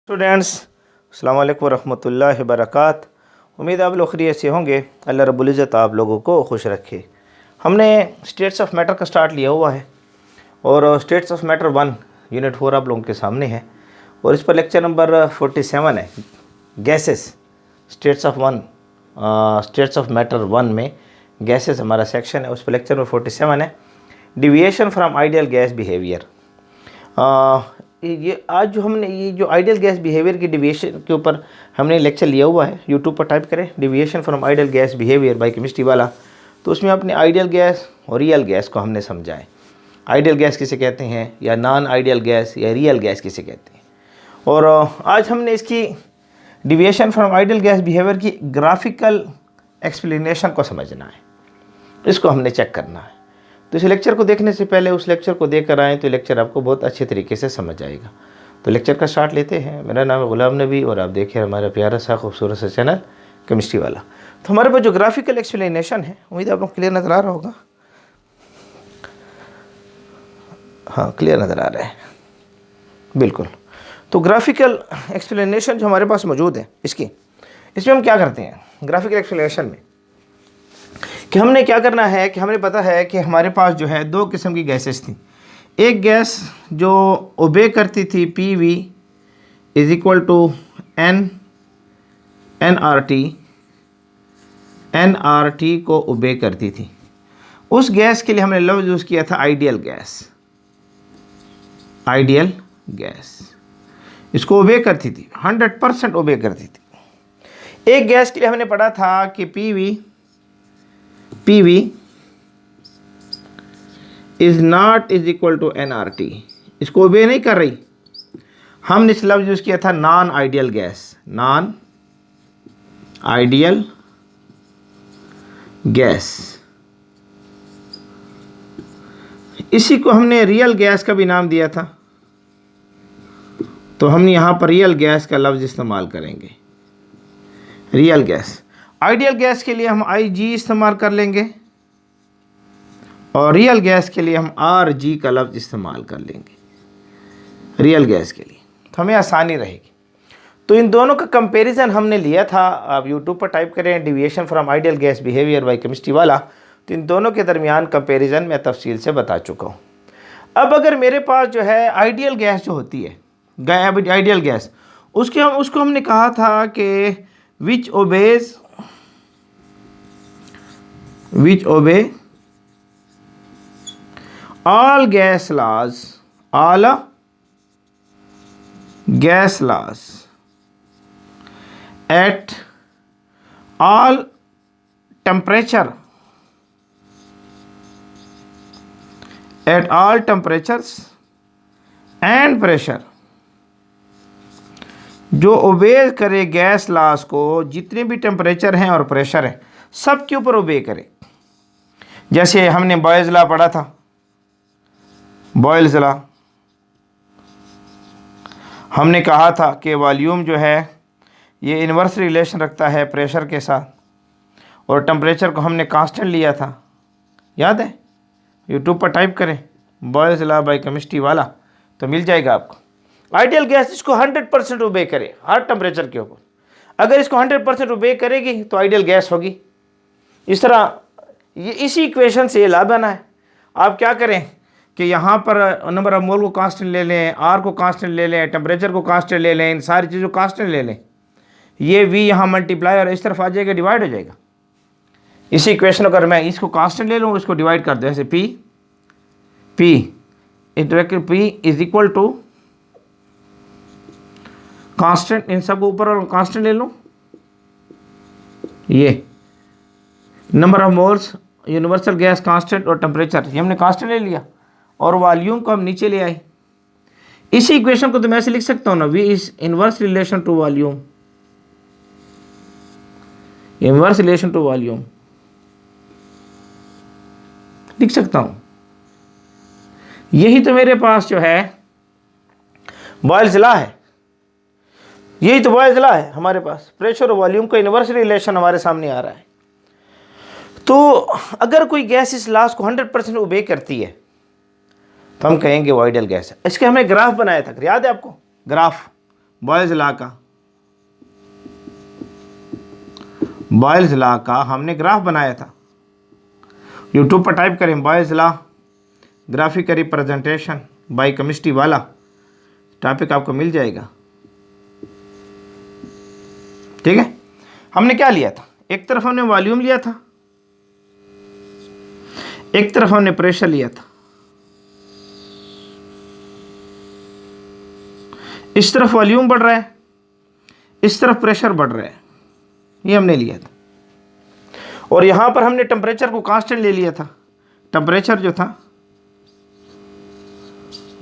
Students, अस्सलाम वालेकुम रहमतुल्लाहि व बरकातहू। उम्मीद आप लोग खैरियत से होंगे। अल्लाह रब्बुल इज़्ज़त आप लोगों को खुश रखे। हमने स्टेट्स ऑफ मैटर का स्टार्ट लिया हुआ है और स्टेट्स ऑफ मैटर 1 यूनिट 4 आप लोगों के सामने है और इस पर लेक्चर नंबर 47 है। गैसेस स्टेट्स ऑफ मैटर 1 में गैसेस हमारा सेक्शन है, उस पर लेक्चर नंबर 47 है। Deviation from ideal gas behaviour. ये आज जो हमने ये जो आइडियल गैस बिहेवियर की डिविएशन के ऊपर हमने लेक्चर लिया हुआ है, यूट्यूब पर टाइप करें deviation from ideal gas behaviour by chemistry वाला। तो उसमें अपने आइडियल गैस और रियल गैस को हमने समझा है। आइडियल गैस किसे कहते हैं या नॉन आइडियल गैस या रियल गैस किसे कहते हैं। और आज हमने इसकी deviation from ideal gas behaviour की ग्राफिकल एक्सप्लेनेशन को समझना है, इसको हमने चेक करना है। तो इस लेक्चर को देखने से पहले उस लेक्चर को देख कर आएँ तो लेक्चर आपको बहुत अच्छे तरीके से समझ आएगा। तो लेक्चर का स्टार्ट लेते हैं। मेरा नाम है गुलाम नबी और आप देखिए हमारा प्यारा सा खूबसूरत सा चैनल केमिस्ट्री वाला। तो हमारे पास जो ग्राफिकल एक्सप्लेनेशन है, उम्मीद आप लोग क्लियर नज़र आ रहा होगा। हाँ, क्लियर नज़र आ रहा है, बिल्कुल। तो ग्राफिकल एक्सप्लेनेशन जो हमारे पास मौजूद है इसमें हम क्या करते हैं ग्राफिकल एक्सप्लेनेशन में कि हमने क्या करना है कि हमें पता है कि हमारे पास जो है दो किस्म की गैसेस थी। एक गैस जो ओबे करती थी P V is equal to N R T को ओबे करती थी। उस गैस के लिए हमने लफ्ज़ यूज़ किया था आइडियल गैस। इसको ओबे करती थी, 100% ओबे करती थी। एक गैस के लिए हमने पढ़ा था कि P V is not is equal to NRT। इसको ओबे नहीं कर रही। हमने इस लफ्ज़ यूज़ किया था नॉन आइडियल गैस। इसी को हमने रियल गैस का भी नाम दिया था, तो हम यहाँ पर रियल गैस का लफ्ज़ इस्तेमाल करेंगे। Real gas. आइडियल गैस के लिए हम IG इस्तेमाल कर लेंगे और रियल गैस के लिए हम RG का लफ्ज़ इस्तेमाल कर लेंगे रियल गैस के लिए, तो हमें आसानी रहेगी। तो इन दोनों का कंपैरिजन हमने लिया था। आप यूट्यूब पर टाइप करें deviation from ideal gas behaviour by chemistry वाला, तो इन दोनों के दरमियान कंपैरिजन मैं तफसील से बता चुका हूँ। अब अगर मेरे पास जो है आइडियल गैस जो होती है आइडियल गैस, उसको हमने कहा था कि विच ओबे all gas laws at all temperatures and pressure। जो ओबे करे गैस लॉज को, जितने भी टेम्परेचर हैं और प्रेशर है सब के ऊपर ओबे करे। जैसे हमने बॉयल्स लॉ पढ़ा था, बॉयल्स लॉ हमने कहा था कि वॉल्यूम जो है ये इन्वर्स रिलेशन रखता है प्रेशर के साथ और टेम्परेचर को हमने कांस्टेंट लिया था, याद है। यूट्यूब पर टाइप करें बॉयल्स लॉ बाय केमिस्ट्री वाला तो मिल जाएगा आपको। आइडियल गैस इसको 100% ओबे करे हर टेम्परेचर के ऊपर। अगर इसको 100% ओबे करेगी तो आइडियल गैस होगी। इस तरह ये इसी इक्वेशन से ये ला बना है। आप क्या करें कि यहाँ पर नंबर ऑफ मोल को कांस्टेंट ले लें, R को कांस्टेंट ले लें, टेम्परेचर को कांस्टेंट ले लें, इन सारी चीज़ों को कांस्टेंट ले लें। ये V यहाँ मल्टीप्लाई और इस तरफ आ जाएगा, डिवाइड हो जाएगा। इसी इक्वेशन अगर मैं इसको कांस्टेंट ले लूँ, इसको डिवाइड कर दूँ ऐसे P is equal to constant, इन सब ऊपर और कांस्टेंट ले लूँ। ये number of moles, universal gas constant और टेम्परेचर ये हमने कांस्टेंट ले लिया और वॉल्यूम को हम नीचे ले आए। इसी इक्वेशन को तो मैं ऐसे लिख सकता हूँ ना, V is inverse relation to volume, लिख सकता हूँ। यही तो मेरे पास जो है बॉयल्स लॉ है, यही तो बॉयल्स लॉ है हमारे पास। प्रेशर और वॉल्यूम का इनवर्स रिलेशन हमारे सामने आ रहा है। तो अगर कोई गैस इस लॉस को 100% ओबे करती है तो हम कहेंगे वो आइडियल गैस है। इसके हमने ग्राफ बनाया था, याद है आपको? ग्राफ बॉयल्स लॉ का हमने ग्राफ बनाया था। यूट्यूब पर टाइप करें Boyle's law graphical representation bye chemistry वाला, टॉपिक आपको मिल जाएगा। ठीक है, हमने क्या लिया था, एक तरफ हमने वॉल्यूम लिया था, एक तरफ हमने प्रेशर लिया था। इस तरफ वॉल्यूम बढ़ रहा है, इस तरफ प्रेशर बढ़ रहा है, ये हमने लिया था। और यहां पर हमने टेम्परेचर को कांस्टेंट ले लिया था। टेम्परेचर जो था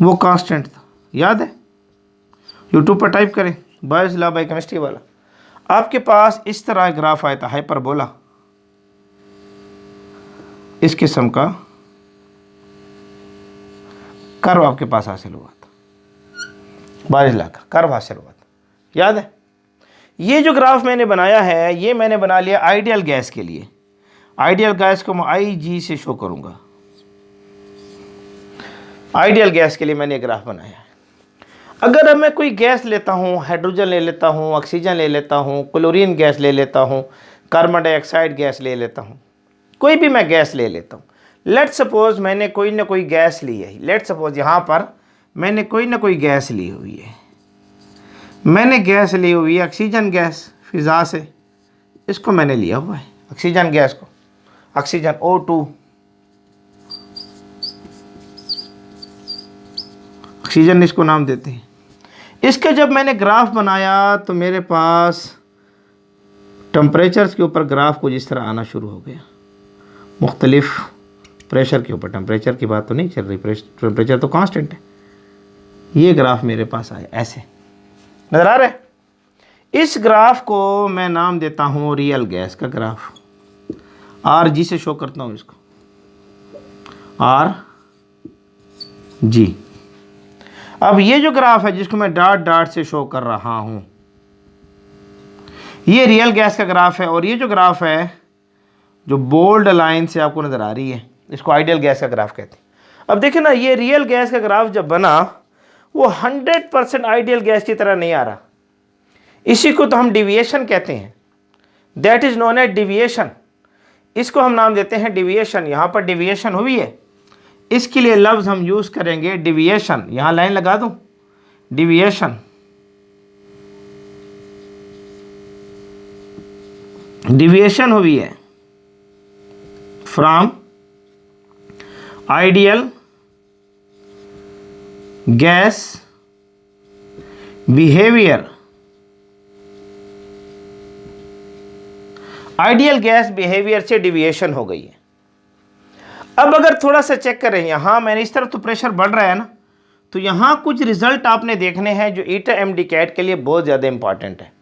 वो कांस्टेंट था, याद है। यूट्यूब पर टाइप करें बॉयल्स लॉ बाय केमिस्ट्री वाला, आपके पास इस तरह ग्राफ आया था, हाइपरबोला इस किस्म का कर्व आपके पास हासिल हुआ था, बॉयल्स लॉ का कर्व हासिल हुआ था, याद है। ये जो ग्राफ मैंने बनाया है ये मैंने बना लिया आइडियल गैस के लिए। आइडियल गैस को मैं IG से शो करूंगा। आइडियल गैस के लिए मैंने ग्राफ बनाया है। अगर अब मैं कोई गैस लेता हूँ, हाइड्रोजन ले लेता हूँ, ऑक्सीजन ले लेता हूँ, क्लोरीन गैस ले लेता हूँ, कार्बन डाइऑक्साइड गैस ले लेता हूँ, कोई भी मैं गैस ले लेता हूँ। लेट्स सपोज मैंने कोई ना कोई गैस ली है। लेट्स सपोज यहाँ पर मैंने कोई ना कोई गैस ली हुई है। मैंने गैस ली हुई है ऑक्सीजन गैस फिज़ा से, इसको मैंने लिया हुआ है ऑक्सीजन गैस को, ऑक्सीजन O2, ऑक्सीजन इसको नाम देते हैं। इसके जब मैंने ग्राफ बनाया तो मेरे पास टेम्परेचर्स के ऊपर ग्राफ कुछ इस तरह आना शुरू हो गया। मुख्तलिफ प्रेशर के ऊपर, टेम्परेचर की बात तो नहीं चल रही, टेम्परेचर तो कांस्टेंट है। ये ग्राफ मेरे पास आए, ऐसे नज़र आ रहा है। इस ग्राफ को मैं नाम देता हूँ रियल गैस का ग्राफ। RG से शो करता हूँ इसको, RG। अब ये जो ग्राफ है जिसको मैं डॉट डॉट से शो कर रहा हूं, ये रियल गैस का ग्राफ है। और ये जो ग्राफ है जो बोल्ड लाइन से आपको नज़र आ रही है, इसको आइडियल गैस का ग्राफ कहते हैं। अब देखिए ना, ये रियल गैस का ग्राफ जब बना वो 100% आइडियल गैस की तरह नहीं आ रहा। इसी को तो हम डिविएशन कहते हैं, that is known as deviation. इसको हम नाम देते हैं डिविएशन। यहाँ पर डिविएशन हुई है, इसके लिए लफ्ज़ हम यूज़ करेंगे डिविएशन। यहाँ लाइन लगा दूँ, डिविएशन। डिविएशन हुई है from ideal gas behaviour. Ideal gas behaviour से डिविएशन हो गई है। अब अगर थोड़ा सा चेक करें, यहाँ मैंने इस तरफ तो प्रेशर बढ़ रहा है ना, तो यहाँ कुछ रिजल्ट आपने देखने हैं जो ईटा MD कैट के लिए बहुत ज़्यादा इंपॉर्टेंट है।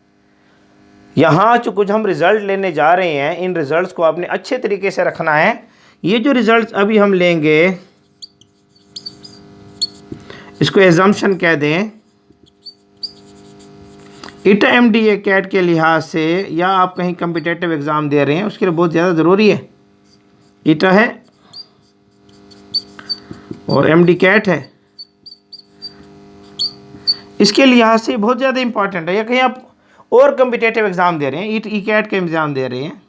यहाँ जो कुछ हम रिज़ल्ट लेने जा रहे हैं, इन रिज़ल्ट्स को आपने अच्छे तरीके से रखना है। ये जो रिज़ल्ट अभी हम लेंगे, इसको एजम्पशन कह दें ईटा MD कैट के लिहाज से, या आप कहीं कम्पिटेटिव एग्ज़ाम दे रहे हैं उसके लिए बहुत ज़्यादा ज़रूरी है। ईटा है और MD कैट है, इसके लिहाज से बहुत ज़्यादा इंपॉर्टेंट है। या कहीं आप और कम्पिटेटिव एग्ज़ाम दे रहे हैं, ई कैट का एग्ज़ाम दे रहे हैं,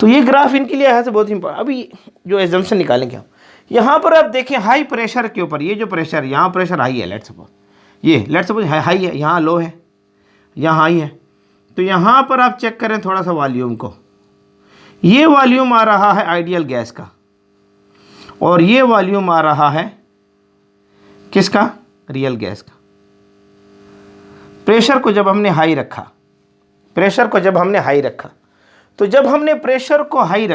तो ये ग्राफ इनके लिए है बहुत इंपॉर्टेंट। अभी जो एजम्पशन निकालेंगे हम, यहाँ पर आप देखें हाई प्रेशर के ऊपर, ये जो प्रेशर, यहाँ प्रेशर हाई है, लेट्स सपोज हाई है, यहाँ लो है, यहाँ हाई है। तो यहाँ पर आप चेक करें थोड़ा सा वॉल्यूम को, ये वॉल्यूम आ रहा है आइडियल गैस का, और ये वॉल्यूम आ रहा है किसका, रियल गैस का। प्रेशर को जब हमने हाई रखा, तो जब हमने प्रेशर को हाई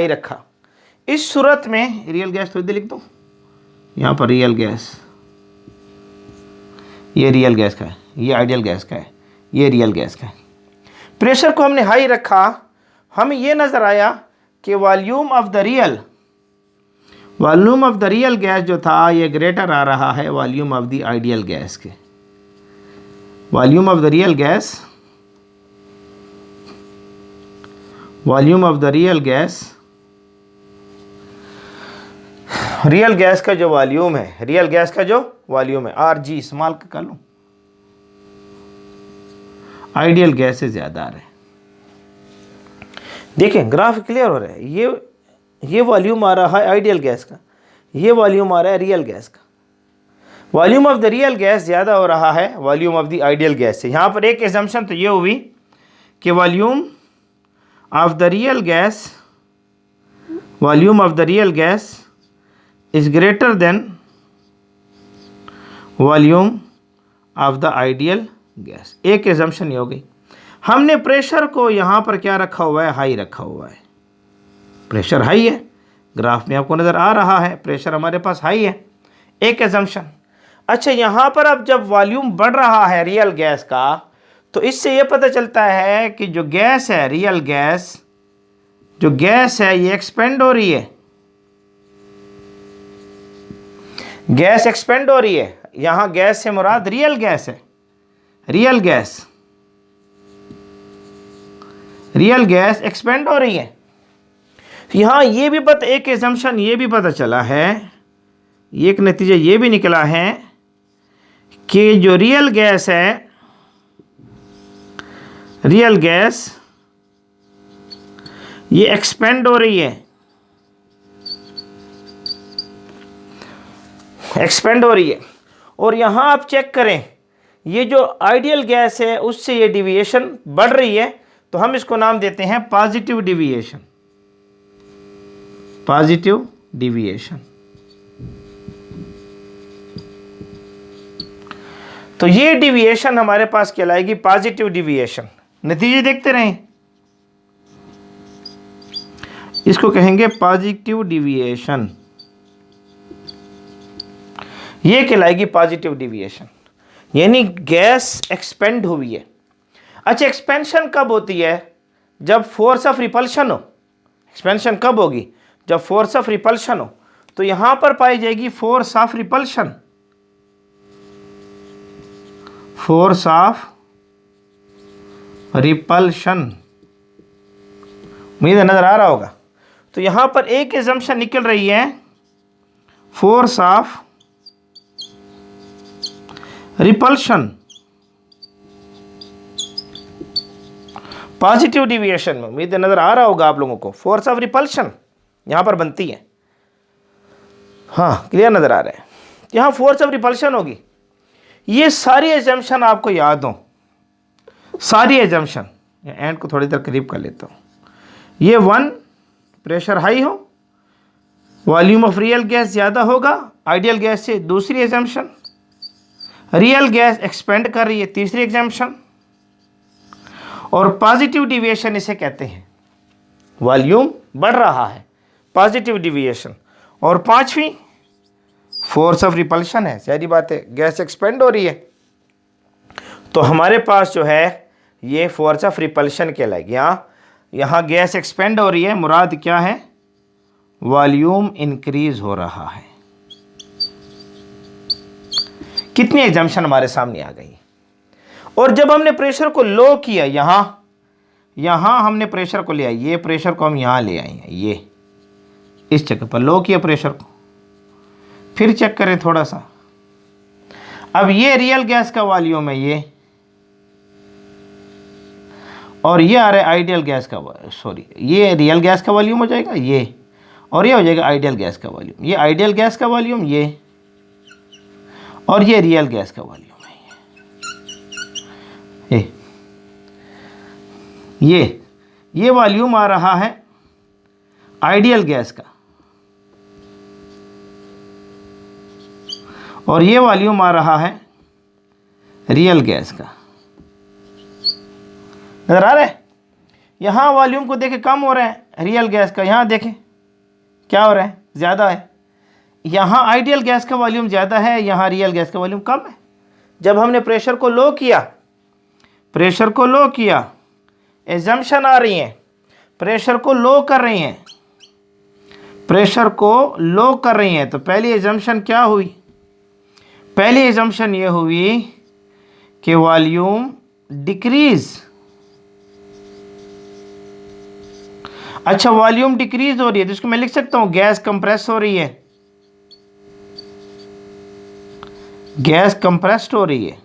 रखा, इस सूरत में रियल गैस तो इधर लिख दो, यहाँ पर रियल गैस, ये रियल गैस का है, ये आइडियल गैस का है, ये रियल गैस का है। प्रेशर को हमने हाई रखा, हमें ये नज़र आया कि volume of the real gas जो था ये ग्रेटर आ रहा है volume of the ideal gas के। Volume of the real gas volume of the real gas, real gas का जो वॉल्यूम है, रियल गैस का जो वॉल्यूम है, आर जी इस्तेमाल कर लूँ, आइडियल गैस से ज़्यादा आ रहा है। देखें ग्राफ क्लियर हो रहा है। ये वॉल्यूम आ रहा है आइडियल गैस का, ये वॉल्यूम आ रहा है रियल गैस का। Volume of the real gas ज़्यादा हो रहा है volume of the ideal gas से। यहाँ पर एक एजम्पशन तो ये हुई कि volume of the real gas, volume of the real gas is greater than volume of the ideal gas. एक एजम्पशन ये हो गई। हमने प्रेशर को यहाँ पर क्या रखा हुआ है, हाई रखा हुआ है। प्रेशर हाई है, ग्राफ में आपको नज़र आ रहा है प्रेशर हमारे पास हाई है, एक एजम्पशन। अच्छा, यहाँ पर अब जब वॉल्यूम बढ़ रहा है रियल गैस का, तो इससे ये पता चलता है कि जो गैस है, रियल गैस, जो गैस है ये एक्सपेंड हो रही है, गैस एक्सपेंड हो रही है। यहाँ गैस से मुराद रियल गैस है, real gas, real gas expand हो रही है। यहाँ ये भी पता, एक एजम्पशन ये भी पता चला है, एक नतीजा ये भी निकला है कि जो रियल गैस है, रियल गैस ये एक्सपेंड हो रही है, एक्सपेंड हो रही है। और यहाँ आप चेक करें, ये जो आइडियल गैस है उससे ये डिविएशन बढ़ रही है, तो हम इसको नाम देते हैं पॉजिटिव डिविएशन, पॉजिटिव डिविएशन। तो ये डिविएशन हमारे पास कहलाएगी पॉजिटिव डिविएशन। नतीजे देखते रहें, इसको कहेंगे पॉजिटिव डिविएशन, ये कहलाएगी पॉजिटिव डिविएशन, यानी गैस एक्सपेंड हुई है। अच्छा, एक्सपेंशन कब होती है? जब फोर्स ऑफ रिपल्शन हो। एक्सपेंशन कब होगी? जब फोर्स ऑफ रिपल्शन हो। तो यहां पर पाई जाएगी force of repulsion, force of repulsion. उम्मीद नजर आ रहा होगा। तो यहां पर एक एजम्पशन निकल रही है, force of repulsion positive deviation में। उम्मीद नजर आ रहा होगा आप लोगों को, फोर्स ऑफ रिपल्शन यहां पर बनती है। हाँ, क्लियर नजर आ रहा है। यहां फोर्स ऑफ रिपल्शन होगी। ये सारी एजम्पशन आपको याद हो, सारी एजम्पशन। एंड को थोड़ी देर करीब कर लेता हूं। ये 1, प्रेशर हाई हो, वॉल्यूम ऑफ रियल गैस ज़्यादा होगा आइडियल गैस से, दूसरी एजम्पशन। रियल गैस एक्सपेंड कर रही है, तीसरी एग्जाम्पशन। और पॉजिटिव डिविएशन इसे कहते हैं, वॉल्यूम बढ़ रहा है, पॉजिटिव डिविएशन। और पांचवी फोर्स ऑफ रिपल्शन है, सारी बात है, गैस एक्सपेंड हो रही है। तो हमारे पास जो है ये फोर्स ऑफ रिपल्शन कहलाएगी। यहाँ गैस एक्सपेंड हो रही है, मुराद क्या है? वॉल्यूम इंक्रीज हो रहा है। कितनी एग्जाम्पशन हमारे सामने आ गई। और जब हमने प्रेशर को लो किया, यहाँ हमने प्रेशर को ले आए, ये प्रेशर को हम यहाँ ले आए हैं, ये इस जगह पर लो किया प्रेशर को। फिर चेक करें थोड़ा सा, अब ये रियल गैस का वॉल्यूम है ये, और ये आ रहा है आइडियल गैस का, सॉरी ये रियल गैस का वॉल्यूम हो जाएगा ये, और ये हो जाएगा आइडियल गैस का वॉल्यूम। ये आइडियल गैस का वॉल्यूम ये, और ये रियल गैस का वॉल्यूम है ये वॉल्यूम आ रहा है आइडियल गैस का, और ये वॉल्यूम आ रहा है रियल गैस का। नजर आ रहा है? यहाँ वॉल्यूम को देखें कम हो रहा है रियल गैस का, यहाँ देखें क्या हो रहा है, ज़्यादा है। यहाँ आइडियल गैस का वॉल्यूम ज़्यादा है, यहाँ रियल गैस का वॉल्यूम कम है। जब हमने प्रेशर को लो किया, प्रेशर को लो किया, एजम्पशन आ रही हैं, प्रेशर को लो कर रही हैं, प्रेशर को लो कर रही हैं। तो पहली एजम्पशन क्या हुई? पहली एजम्पशन ये हुई कि वॉल्यूम डिक्रीज, अच्छा, वॉल्यूम डिक्रीज हो रही है तो इसको मैं लिख सकता हूँ गैस कंप्रेस हो रही है, गैस कंप्रेस्ड हो रही है,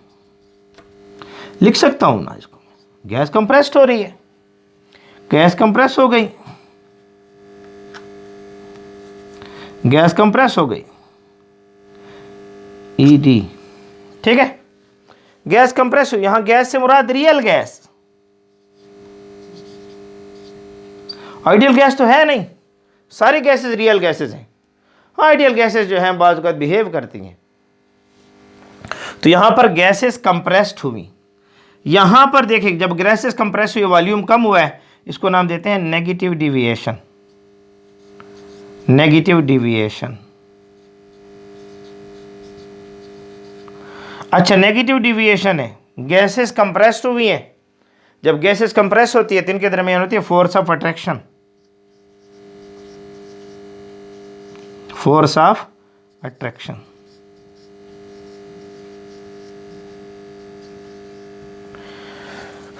लिख सकता हूँ ना इसको, गैस कंप्रेस्ड हो रही है, गैस कंप्रेस हो गई, गैस कंप्रेस हो गई, ईडी, ठीक है, गैस कंप्रेस हुई। यहां गैस से मुराद रियल गैस, आइडियल गैस तो है नहीं, सारी गैसेस रियल गैसेस हैं। आइडियल गैसेस जो हैं बाज़ वक़्त बिहेव करती हैं। तो यहां पर गैसेस कंप्रेस्ड हुई, यहां पर देखिए जब गैसेस कंप्रेस हुई वॉल्यूम कम हुआ है, इसको नाम देते हैं नेगेटिव डिविएशन, नेगेटिव डिविएशन। अच्छा, नेगेटिव डिविएशन है, गैसेस कंप्रेस्ड हुई हैं। जब गैसेस कंप्रेस होती है तो इनके दरमियान होती है force of attraction, force of attraction.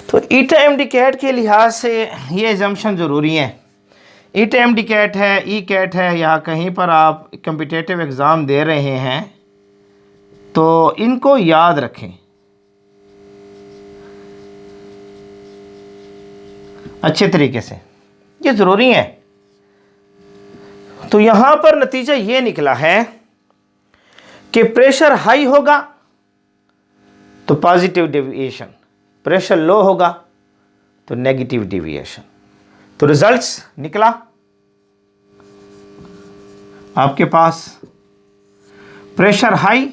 तो ई टाइम डिकेट के लिहाज से ये एजम्पशन ज़रूरी है। ई टाइम डिकेट है, ई कैट है, या कहीं पर आप कम्पिटिटिव एग्ज़ाम दे रहे हैं तो इनको याद रखें अच्छे तरीके से, ये ज़रूरी है। तो यहाँ पर नतीजा ये निकला है कि प्रेशर हाई होगा तो पॉजिटिव डिविएशन, प्रेशर लो होगा तो नेगेटिव डिविएशन। तो रिजल्ट्स निकला आपके पास प्रेशर हाई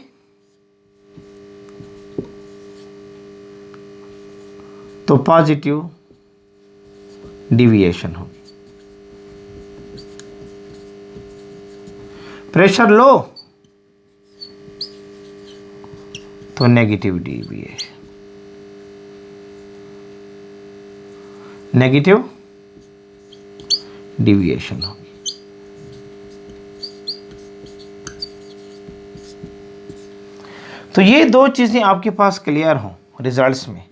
तो पॉजिटिव डिविएशन होगी, प्रेशर लो तो नेगेटिव डिविएशन, नेगेटिव डिविएशन होगी। तो ये दो चीज़ें आपके पास क्लियर हों रिजल्ट्स में,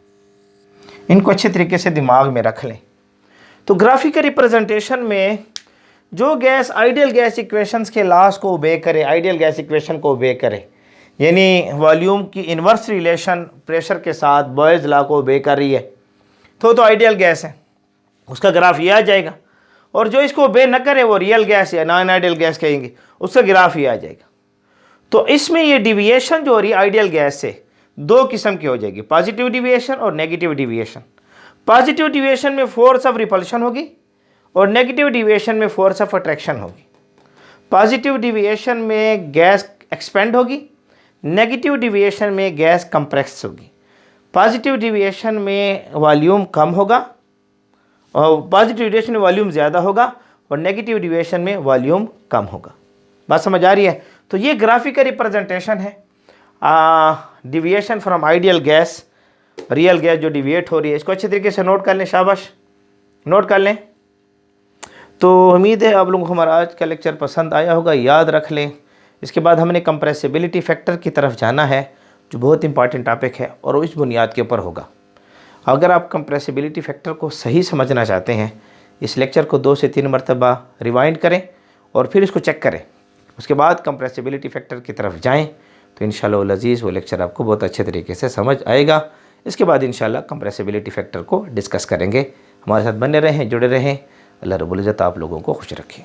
इनको अच्छे तरीके से दिमाग में रख लें। तो ग्राफिकल रिप्रेजेंटेशन में जो गैस आइडियल गैस इक्वेशंस के लॉस को ओबे करे, आइडियल गैस इक्वेशन को ओबे करे, यानी वॉल्यूम की इन्वर्स रिलेशन प्रेशर के साथ बॉयल्स लॉ को ओबे कर रही है, तो आइडियल गैस है, उसका ग्राफ ये आ जाएगा। और जो इसको ओबे न करे वो रियल गैस या नॉन आइडियल गैस कहेंगे, उसका ग्राफ ये आ जाएगा। तो इसमें ये डिविएशन जो हो रही है आइडियल गैस से दो किस्म की हो जाएगी, पॉजिटिव डिविएशन और नेगेटिव डिविएशन। पॉजिटिव डिविएशन में फोर्स ऑफ रिपल्शन होगी और नेगेटिव डिविएशन में फोर्स ऑफ अट्रैक्शन होगी। पॉजिटिव डिविएशन में गैस एक्सपेंड होगी, नेगेटिव डिविएशन में गैस कंप्रेस होगी। पॉजिटिव डिविएशन में वॉल्यूम कम होगा और पॉजिटिव डिविएशन में वॉल्यूम ज़्यादा होगा और नेगेटिव डिविएशन में वॉल्यूम कम होगा। बात समझ आ रही है? तो ये ग्राफिकल रिप्रेजेंटेशन है deviation from ideal gas, real gas जो डिविएट हो रही है। इसको अच्छे तरीके से नोट कर लें, शाबाश नोट कर लें। तो उम्मीद है आप लोगों को हमारा आज का लेक्चर पसंद आया होगा, याद रख लें। इसके बाद हमने कंप्रेसिबिलिटी फैक्टर की तरफ जाना है जो बहुत इंपॉर्टेंट टॉपिक है और इस बुनियाद के ऊपर होगा। अगर आप कंप्रेसिबिलिटी फैक्टर को सही समझना चाहते हैं, इस लेक्चर को 2 से 3 मरतबा रिवाइंड करें और फिर इसको चेक करें, उसके बाद कंप्रेसिबिलिटी फैक्टर की तरफ जाएं तो इंशाअल्लाह अज़ीज़ वो लेक्चर आपको बहुत अच्छे तरीके से समझ आएगा। इसके बाद इंशाअल्लाह कंप्रेसिबिलिटी फैक्टर को डिस्कस करेंगे। हमारे साथ बने रहें, जुड़े रहें। अल्लाह रब्बुल इज़्ज़त आप लोगों को खुश रखे।